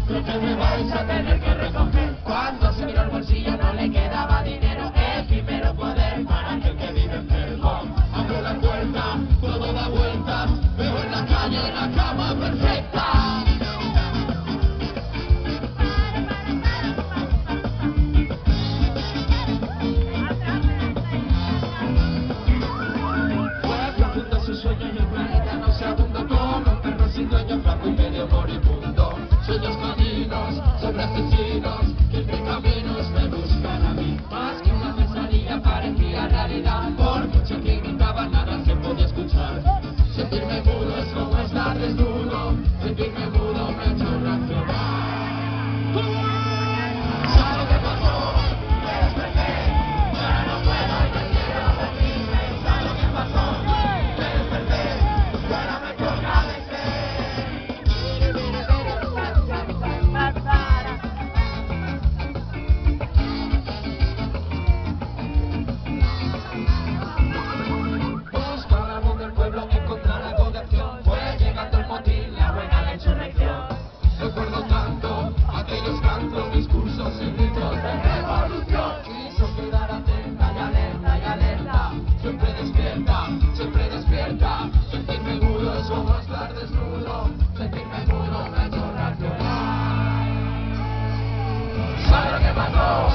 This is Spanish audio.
Creo que me vais a tener que recoger. Cuando se miró el bolsillo no le quedaba dinero. El primero poder para aquel que vive enfermo. Abro la puerta, todo da vueltas. Veo en la calle la cama perfecta. Su sueño y el planeta no se abundó como un perro sin dueño, flaco y medio moribundo. Sueños marinos sobre asesinos que entre caminos me buscan a mí. Más que una pesadilla parecía realidad. Por mucho que gritaba nada se podía escuchar. Sentirme mudo es como estar desnudo. Sentirme mudo me ha hecho reaccionar. ¿Sabes lo que pasó? Me desperté. Ahora no puedo y no quiero dormirme. ¿Sabes lo que pasó? Recuerdo tanto aquellos cantos, discursos y gritos de revolución. Quiso quedar atenta y alerta y alerta. Siempre despierta, siempre despierta. Sentirme mudo es como estar desnudo. Sentirme mudo me ha hecho reaccionar. ¿Sabes lo que pasó?